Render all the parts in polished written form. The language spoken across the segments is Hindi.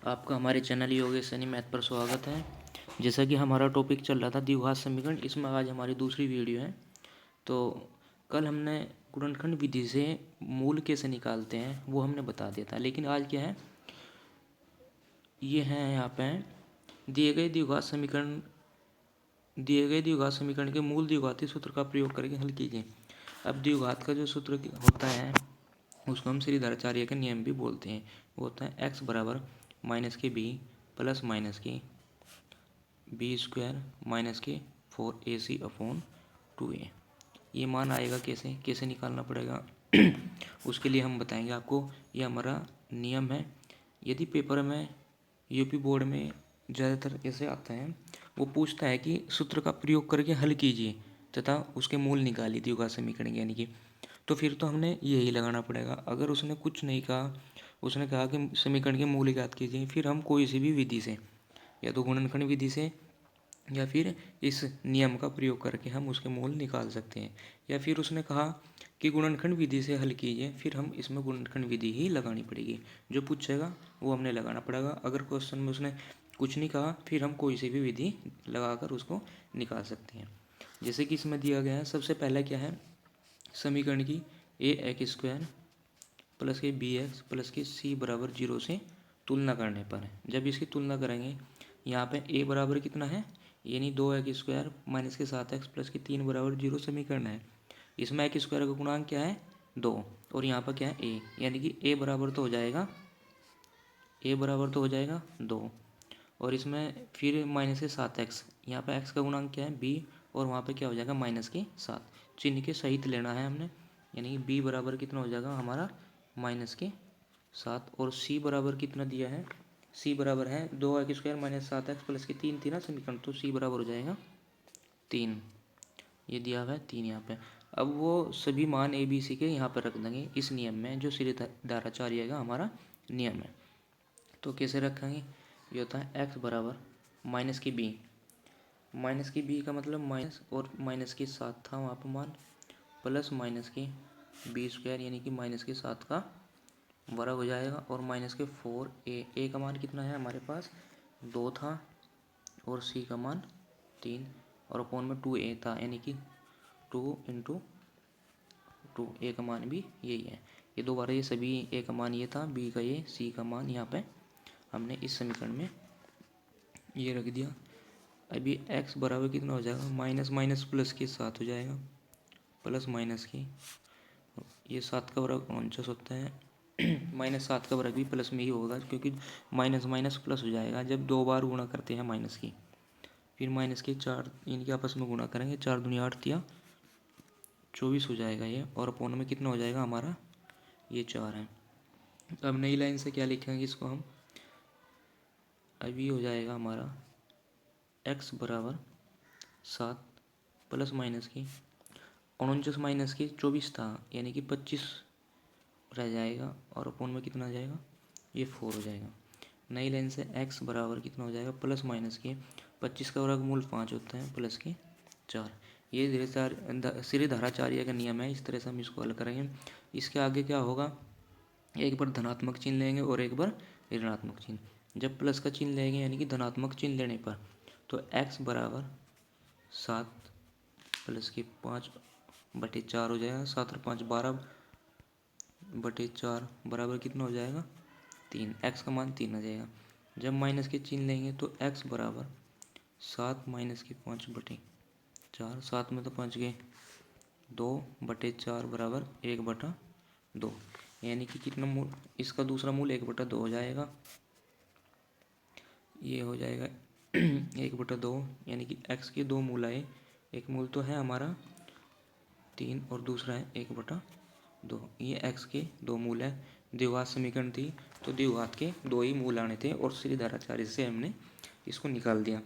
आपका हमारे चैनल योगेश सैनी मैथ पर स्वागत है। जैसा कि हमारा टॉपिक चल रहा था द्विघात समीकरण, इसमें आज हमारी दूसरी वीडियो है। तो कल हमने गुणनखंड विधि से मूल कैसे निकालते हैं वो हमने बता दिया था, लेकिन आज क्या है, ये है यहाँ पे दिए गए द्विघात समीकरण के मूल द्विघाती सूत्र का प्रयोग करके हल कीजिए। अब द्विघात का जो सूत्र होता है उसको हम श्रीधराचार्य के नियम भी बोलते हैं। वो होता है एक्स बराबर माइनस के बी प्लस माइनस के बी स्क्वायर माइनस के 4ac अपॉन 2a। ये मान आएगा कैसे कैसे निकालना पड़ेगा उसके लिए हम बताएंगे आपको। ये हमारा नियम है। यदि पेपर में यूपी बोर्ड में ज़्यादातर ऐसे आता है, वो पूछता है कि सूत्र का प्रयोग करके हल कीजिए तथा उसके मूल निकालिए द्विघात समीकरण यानी कि, तो फिर तो हमने यही लगाना पड़ेगा। अगर उसने कुछ नहीं कहा, उसने कहा कि समीकरण के मूल ज्ञात कीजिए, फिर हम कोई सी भी विधि से, या तो गुणनखंड विधि से या फिर इस नियम का प्रयोग करके हम उसके मूल निकाल सकते हैं। या फिर उसने कहा कि गुणनखंड विधि से हल कीजिए, फिर हम इसमें गुणनखंड विधि ही लगानी पड़ेगी। जो पूछेगा वो हमने लगाना पड़ेगा। अगर क्वेश्चन में उसने कुछ नहीं कहा, फिर हम कोई सी भी विधि लगाकर उसको निकाल सकते हैं। जैसे कि इसमें दिया गया है, सबसे पहला क्या है, समीकरण की ए एक्स स्क्वायर प्लस के बी एक्स प्लस के सी बराबर 0 से तुलना करने पर, जब इसकी तुलना करेंगे, यहाँ पे ए बराबर कितना है, यानी 2x² माइनस के 7x प्लस के 3 बराबर 0 समीकरण है। इसमें एक्स स्क्वायर का गुणांक क्या है 2, और यहाँ पर क्या है ए, यानी कि ए बराबर तो हो जाएगा 2, और इसमें फिर माइनस के 7x, यहाँ पर x का गुणांक क्या है b, और वहाँ पे क्या हो जाएगा माइनस के 7। चिन्ह के सहित लेना है हमने, यानी कि b बराबर कितना हो जाएगा हमारा माइनस के 7, और c बराबर कितना दिया है, c बराबर है 2x² माइनस 7x प्लस के 3 थी ना समीकरण, तो c बराबर हो जाएगा 3। ये दिया हुआ है 3 यहाँ पे। अब वो सभी मान ए बी सी के यहाँ पर रख देंगे इस नियम में, जो श्रीधराचार्य का हमारा नियम है। तो कैसे रखेंगे, ये होता है x बराबर माइनस की बी का मतलब माइनस, और माइनस के 7 था वहाँ पर मान, प्लस माइनस के b² यानी कि माइनस के 7 का वर्ग हो जाएगा, और माइनस के 4a का मान कितना है हमारे पास 2 था, और c का मान 3, और अपॉन में 2a था, यानी कि 2 इंटू 2, a का मान भी यही है। ये दोबारा ये सभी a का मान ये था, b का ये, c का मान यहाँ पे हमने इस समीकरण में ये रख दिया। अभी x बराबर कितना हो जाएगा, माइनस माइनस प्लस के 7 हो जाएगा, प्लस माइनस की, ये 7 का वर्ग 49 होता है माइनस 7 का वर्ग भी प्लस में ही होगा, क्योंकि माइनस माइनस प्लस हो जाएगा जब 2 बार गुणा करते हैं माइनस की। फिर माइनस के 4 इनके आपस में गुणा करेंगे, 4 दूनी 8 दिया 24 हो जाएगा ये, और अपॉन में कितना हो जाएगा हमारा ये 4 है। अब नई लाइन से क्या लिखेंगे इसको हम, अभी हो जाएगा हमारा x बराबर 7 प्लस माइनस की 49 माइनस की 24 था, यानी कि 25 रह जाएगा, और अपॉन में कितना आ जाएगा ये 4 हो जाएगा। नई लाइन से x बराबर कितना हो जाएगा, प्लस माइनस के 25 का वर्गमूल 5 होता है प्लस के 4। ये श्रीधराचार्य का नियम है, इस तरह से हम इसको हल करेंगे। इसके आगे क्या होगा, एक बार धनात्मक चिन्ह लेंगे और एक बार ऋणात्मक चिन्ह। जब प्लस का चिन्ह लेंगे यानी कि धनात्मक चिन्ह लेने पर, तो x बराबर 7 प्लस के 5/4 हो जाएगा, 7 और 5 12/4 बराबर कितना हो जाएगा 3, x का मान 3 आ जाएगा। जब माइनस के चिन्ह लेंगे तो x बराबर 7 माइनस के 5/4, 7 में तो 5 गए, 2/4 बराबर 1/2, यानी कि कितना मूल, इसका दूसरा मूल 1/2 हो जाएगा। ये हो जाएगा 1/2, यानी कि x के 2 मूल आए, एक मूल तो है हमारा 3 और दूसरा है 1/2। ये x के 2 मूल है। द्विघात समीकरण थी तो द्विघात के 2 ही मूल आने थे, और श्रीधराचार्य से हमने इसको निकाल दिया।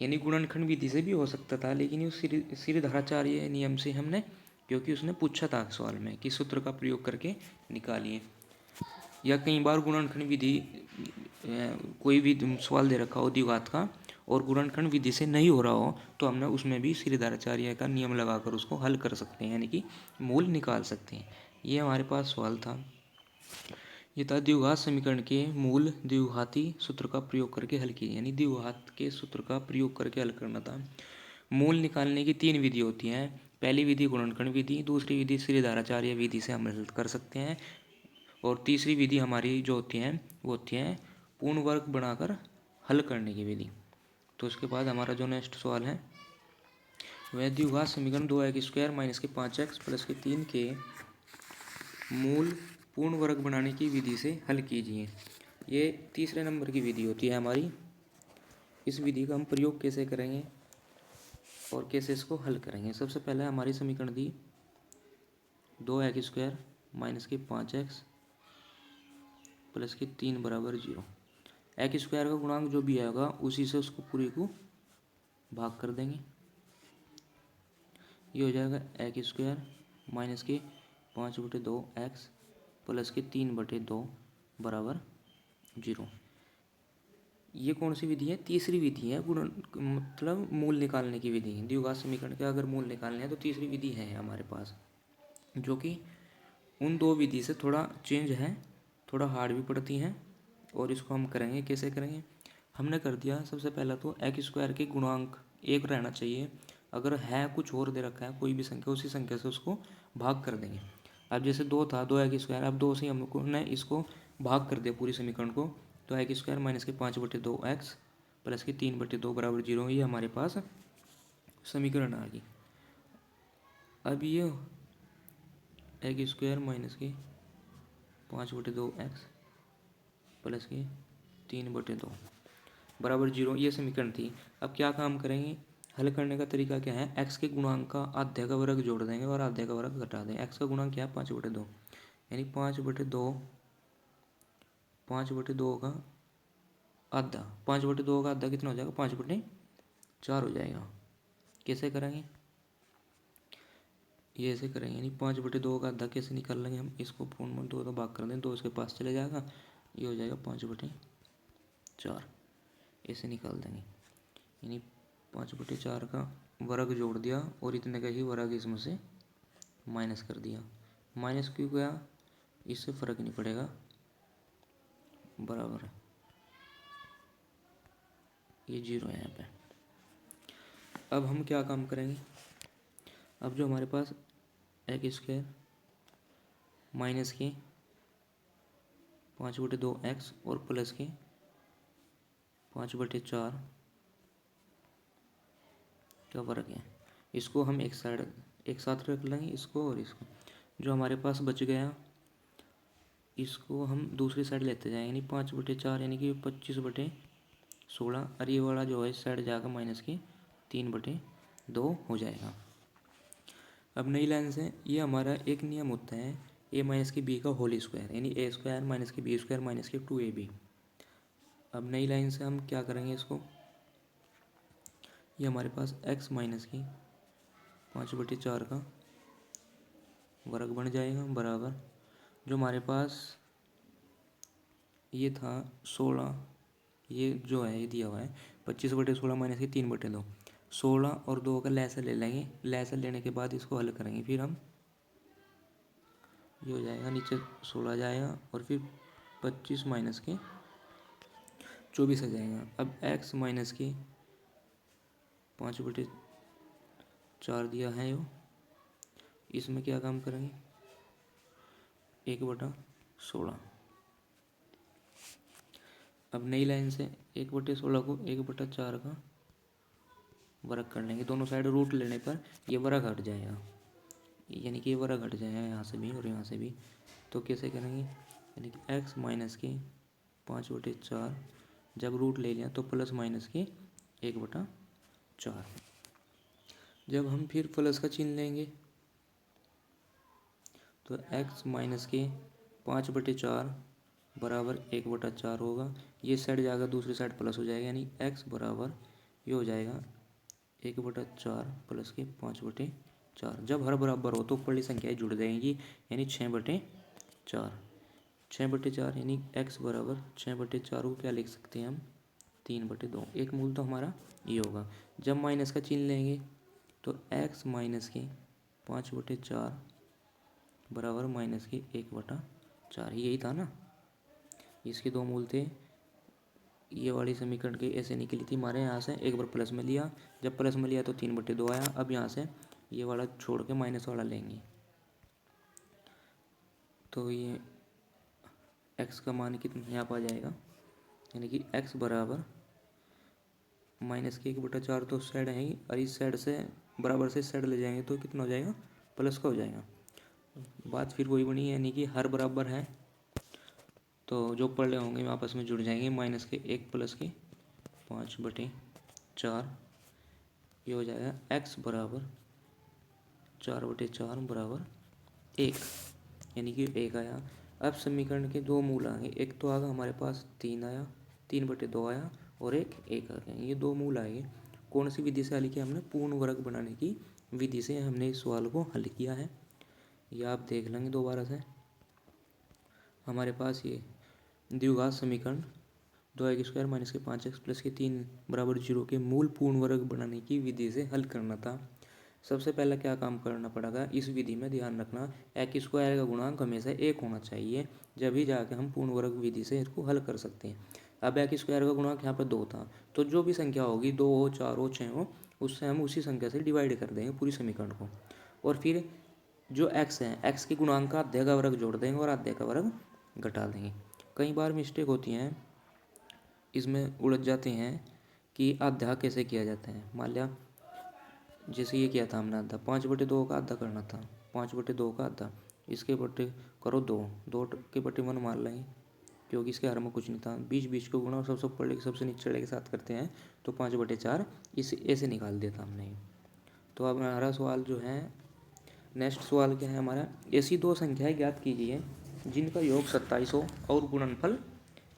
यानी गुणनखंड विधि से भी हो सकता था, लेकिन उस श्रीधराचार्य नियम से हमने, क्योंकि उसने पूछा था सवाल में कि सूत्र का प्रयोग करके निकालिए। या कई बार गुणनखंड विधि कोई भी सवाल दे रखा हो द्विघात का और गुणनखंड विधि से नहीं हो रहा हो, तो हमने उसमें भी श्रीधराचार्य का नियम लगाकर उसको हल कर सकते हैं, यानी कि मूल निकाल सकते हैं। ये हमारे पास सवाल था। ये था द्विघात समीकरण के मूल द्विघाती सूत्र का प्रयोग करके हल किए, यानी द्विघात के सूत्र का प्रयोग करके हल करना था। मूल निकालने की 3 विधि होती हैं। पहली विधि गुणनखंड विधि, दूसरी विधि श्रीधराचार्य विधि से हम हल कर सकते हैं, और तीसरी विधि हमारी जो होती है वो होती है पूर्ण वर्ग बनाकर हल करने की विधि। तो उसके बाद हमारा जो नेक्स्ट सवाल है वह द्विघात समीकरण 2x² माइनस के 5x प्लस के 3 के मूल पूर्ण वर्ग बनाने की विधि से हल कीजिए। ये तीसरे नंबर की विधि होती है हमारी। इस विधि का हम प्रयोग कैसे करेंगे और कैसे इसको हल करेंगे। सबसे पहले हमारी समीकरण थी 2x² माइनस के 5x प्लस के 3 बराबर 0। x² का गुणांक जो भी आएगा उसी से उसको पूरी को भाग कर देंगे। ये हो जाएगा x² माइनस के 5/2x प्लस के 3/2 बराबर 0। ये कौन सी विधि है? तीसरी विधि है, गुण मतलब मूल निकालने की विधि है। द्विघात समीकरण के अगर मूल निकालने हैं तो तीसरी विधि है हमारे पास, जो कि उन दो विधि से थोड़ा चेंज है, थोड़ा हार्ड भी पड़ती हैं। और इसको हम करेंगे, कैसे करेंगे? हमने कर दिया सबसे पहला तो x² के गुणांक 1 रहना चाहिए। अगर है कुछ और दे रखा है कोई भी संख्या, उसी संख्या से उसको भाग कर देंगे। अब जैसे 2 था, 2x², अब 2 से हमको ने इसको भाग कर दिया पूरी समीकरण को, तो x² माइनस के 5/2x प्लस के 3/2 बराबर 0, ये हमारे पास समीकरण आ गई। अब ये x² माइनस के 5/2x प्लस के 3/2 बराबर 0, ये समीकरण थी। अब क्या काम करेंगे? हल करने का तरीका क्या है? x के गुणांक का आधे का वर्ग जोड़ देंगे और आधे का वर्ग घटा देंगे। x का गुणांक क्या है? 5/2, यानी 5/2 का आधा, 5/2 का आधा कितना हो जाएगा? 5/4 हो जाएगा। कैसे करेंगे? ये ऐसे करेंगे, यानी 5/2 का आधा कैसे निकाल लेंगे हम? इसको पूर्ण में 2 भाग कर दें, 2 इसके पास चले जाएगा, ये हो जाएगा 5/4, ऐसे निकाल देंगे। यानी 5/4 का वर्ग जोड़ दिया और इतने का ही वर्ग इसमें से माइनस कर दिया। माइनस क्यों गया? इससे फर्क नहीं पड़ेगा, बराबर है, ये 0 है यहाँ पे। अब हम क्या काम करेंगे? अब जो हमारे पास x² माइनस के 5/2x और प्लस के 5/4 का वर्ग है, इसको हम एक साथ रख लेंगे, इसको और इसको। जो हमारे पास बच गया इसको हम दूसरी साइड लेते जाएंगे, यानी 5/4 यानी कि 25/16, और ये वाला जो है इस साइड जाकर माइनस के 3/2 हो जाएगा। अब नई लाइन से ये हमारा एक नियम होता है a माइनस के b का होल स्क्वायर, यानी a² माइनस के b² माइनस के 2ab। अब नई लाइन से हम क्या करेंगे इसको? ये हमारे पास x माइनस की 5/4 का वर्ग बन जाएगा, बराबर जो हमारे पास ये था 16, ये जो है ये दिया हुआ है 25/16 माइनस के 3/2। 16 और 2 का लहसर ले लेंगे, लहसर लेने के बाद इसको हल करेंगे, फिर हम ये हो जाएगा, नीचे 16 जाएगा और फिर 25 माइनस के 24 आ जाएगा। अब x माइनस के 5/4 दिया है यो, इसमें क्या काम करेंगे? 1/16। अब नई लाइन से 1/16 को 1/4 का वर्ग कर लेंगे, दोनों साइड रूट लेने पर ये वर्ग हट जाएगा, यानी कि ये वर्ग हट जाएगा यहाँ से भी और यहाँ से भी। तो कैसे करेंगे? यानी कि x माइनस के 5/4 जब रूट ले लिया तो प्लस माइनस के 1/4। जब हम फिर प्लस का चिन्ह लेंगे तो x माइनस के 5/4 बराबर 1/4 होगा। ये साइड जाकर दूसरी साइड प्लस हो जाएगा, यानी x बराबर ये हो जाएगा 1/4 प्लस के 5/4। जब हर बराबर हो तो ऊपरली संख्याएं जुड़ जाएंगी, यानी 6/4। 6/4 यानी x बराबर 6/4 को क्या लिख सकते हैं हम? 3/2। एक मूल तो हमारा ये होगा। जब माइनस का चिन्ह लेंगे तो x माइनस के 5/4 बराबर माइनस के 1/4, यही था ना। इसके दो मूल थे। ये वाली समीकरण के ऐसे निकली थी हमारे यहाँ से, एक बार प्लस में लिया, जब प्लस में लिया तो 3/2 आया। अब यहाँ से ये वाला छोड़ के माइनस वाला लेंगे, तो ये x का मान कितना यहाँ पर आ जाएगा, यानी कि x बराबर -1/4 तो साइड है ही, और इस साइड से बराबर से साइड ले जाएंगे तो कितना हो जाएगा, प्लस का हो जाएगा। बात फिर वही बनी, यानी कि हर बराबर है तो जो पढ़े होंगे आपस में जुड़ जाएंगे। -1 प्लस के 5/4, ये हो जाएगा x बराबर 4/4 बराबर 1, यानी कि 1 आया। अब समीकरण के दो मूल आएंगे, एक तो आगा हमारे पास 3 आया, 3/2 आया, और एक आ गया। ये दो मूल आएंगे। कौन सी विधि से हल किया हमने, पूर्ण वर्ग बनाने की विधि से हमने इस सवाल को हल किया है। ये आप देख लेंगे दोबारा से। हमारे पास ये द्विघात समीकरण 2x² - के 5x + के 3 = 0 के मूल पूर्ण वर्ग बनाने की विधि से हल करना था। सबसे पहला क्या काम करना पड़ेगा, इस विधि में ध्यान रखना x² का गुणांक हमेशा 1 होना चाहिए, जब ही जाके हम पूर्ण वर्ग विधि से इसको हल कर सकते हैं। अब x² का गुणांक यहाँ पर 2 था, तो जो भी संख्या होगी 2 हो, 4 हो, 6 हो, उससे हम उसी संख्या से डिवाइड कर देंगे पूरी समीकरण को। और फिर जो x है, x के गुणांक का आधे का वर्ग जोड़ देंगे और आधे का वर्ग घटा देंगे। कई बार मिस्टेक होती हैं, इसमें उलझ जाते हैं कि आधा कैसे किया जाता है। मान लिया जैसे ये किया था हमने, आधा 5/2 का आधा करना था, 5/2 का आधा, इसके बटे करो 2, 2 के बटे 1 मान लेंगे, क्योंकि इसके हर में कुछ नहीं था। 20 को गुणा सबसे ऊपर लेके सबसे नीचे वाले के साथ करते हैं, तो 5/4 इस ऐसे निकाल दिया था हमने। तो अब हमारा सवाल जो है, नेक्स्ट सवाल क्या है हमारा, ऐसी दो संख्याएं ज्ञात कीजिए जिनका योग 27 हो और गुणनफल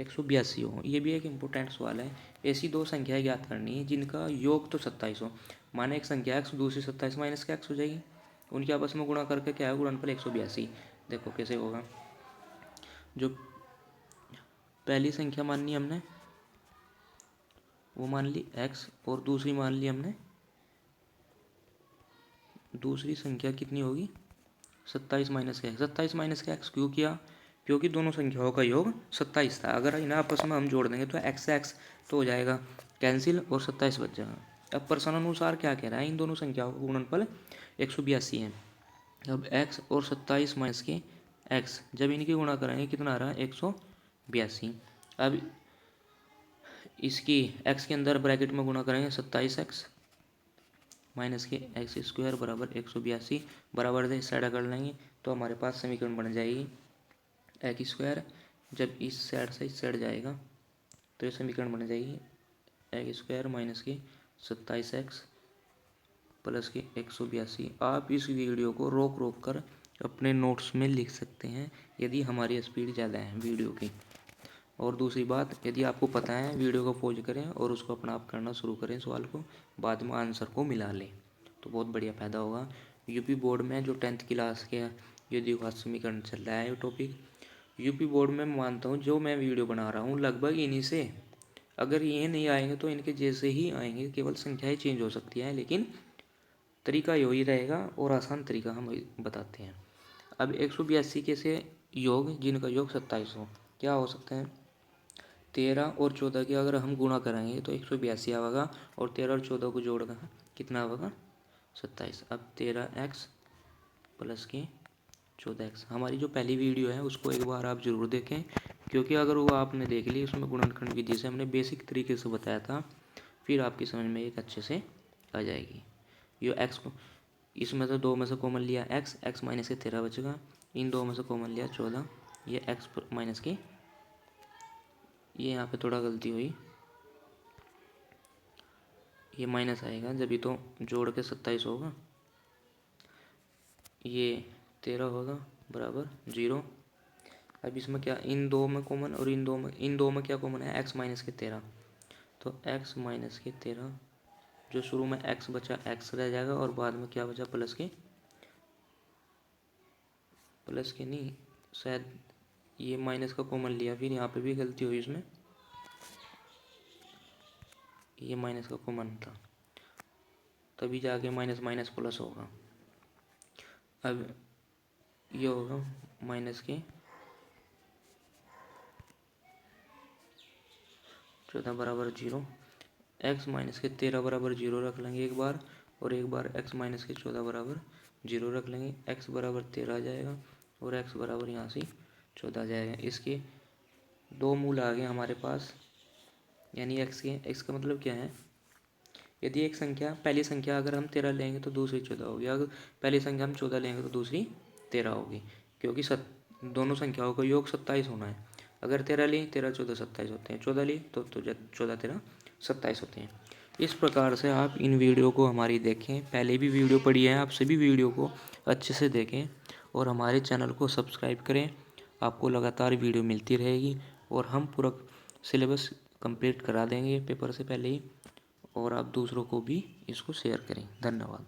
182 हो। ये भी एक इम्पोर्टेंट सवाल है। ऐसी दो संख्याएं ज्ञात करनी है जिनका योग तो 27 हो, माने एक संख्या x दूसरी 27 माइनस का x हो जाएगी, उनके आपस में गुणा करके क्या है, गुणनफल 182। देखो कैसे होगा। जो पहली संख्या माननी हमने वो मान ली x, और दूसरी मान ली हमने, दूसरी संख्या कितनी होगी 27 माइनस का x। 27 माइनस का x क्यों किया, क्योंकि दोनों संख्याओं का योग 27 था। अगर इन्हें आपस में हम जोड़ देंगे तो x से x तो हो जाएगा कैंसिल और 27 बच जाएगा। अब प्रश्न अनुसार क्या कह रहा है, इन दोनों संख्याओं का गुणनफल 182 है। अब x और 27 माइनस के x, जब इनकी गुणा करेंगे कितना आ रहा है 182। अब इसकी x के अंदर ब्रैकेट में गुणा करेंगे 27x माइनस के x² बराबर 182, बराबर से साइड कर लेंगे तो हमारे पास समीकरण बन जाएगी x², जब इस साइड से इस साइड जाएगा तो ये समीकरण बन जाएगी x² माइनस के 27x प्लस के 182। आप इस वीडियो को रोक रोक कर अपने नोट्स में लिख सकते हैं यदि हमारी स्पीड ज़्यादा है वीडियो की। और दूसरी बात, यदि आपको पता है वीडियो को पॉज करें और उसको अपना आप करना शुरू करें, सवाल को बाद में आंसर को मिला लें तो बहुत बढ़िया फ़ायदा होगा। यूपी बोर्ड में जो 10th क्लास के ये द्विघात समीकरण चल रहा है, ये टॉपिक यूपी बोर्ड में मानता हूँ जो मैं वीडियो बना रहा हूँ लगभग इन्हीं से, अगर ये नहीं आएंगे तो इनके जैसे ही आएंगे, केवल संख्याएँ चेंज हो सकती हैं लेकिन तरीका यही रहेगा और आसान तरीका हम बताते हैं। अब 182 के से योग जिनका योग 27 हो, क्या हो सकते हैं, 13 और 14 की अगर हम गुणा कराएंगे तो 182 आएगा, और 13 और 14 को जोड़कर कितना आएगा 27। अब 13x प्लस के 14x, हमारी जो पहली वीडियो है उसको एक बार आप ज़रूर देखें, क्योंकि अगर वो आपने देख ली उसमें गुणनखंड विधि से हमने बेसिक तरीके से बताया था, फिर आपकी समझ में एक अच्छे से आ जाएगी। ये x को इसमें से दो में से कॉमन लिया x माइनस के 13 बचेगा, इन दो में से कॉमन लिया 14, ये x माइनस के, ये यहाँ पे थोड़ा गलती हुई, ये माइनस आएगा जब ही तो जोड़ के 27 होगा, ये 13 होगा बराबर 0। अब इसमें क्या, इन दो में कॉमन और इन दो में क्या कॉमन है, x माइनस के 13, तो x माइनस के 13, जो शुरू में x बचा x रह जाएगा और बाद में क्या बचा प्लस के नहीं, शायद ये माइनस का कॉमन लिया, फिर यहाँ पे भी गलती हुई इसमें, ये माइनस का कॉमन था तभी जाके माइनस माइनस प्लस होगा। अब ये होगा माइनस के 14 बराबर 0, x माइनस के 13 बराबर 0 रख लेंगे एक बार, और एक बार x माइनस के 14 बराबर 0 रख लेंगे। x बराबर 13 आ जाएगा और x बराबर यहाँ से 14 आ जाएगा। इसके दो मूल आ गए हमारे पास, यानी x के। x का मतलब क्या है, यदि एक संख्या, पहली संख्या अगर हम 13 लेंगे तो दूसरी 14 होगी, अगर पहली संख्या हम 14 लेंगे तो दूसरी 13 होगी, क्योंकि दोनों संख्याओं का योग 27 होना है। अगर 13 ली, 13 14 27 होते हैं, 14 ली तो 14 13 27 होते हैं। इस प्रकार से आप इन वीडियो को हमारी देखें, पहले भी वीडियो पड़ी है, आप सभी वीडियो को अच्छे से देखें और हमारे चैनल को सब्सक्राइब करें। आपको लगातार वीडियो मिलती रहेगी और हम पूरा सिलेबस कंप्लीट करा देंगे पेपर से पहले ही, और आप दूसरों को भी इसको शेयर करें। धन्यवाद।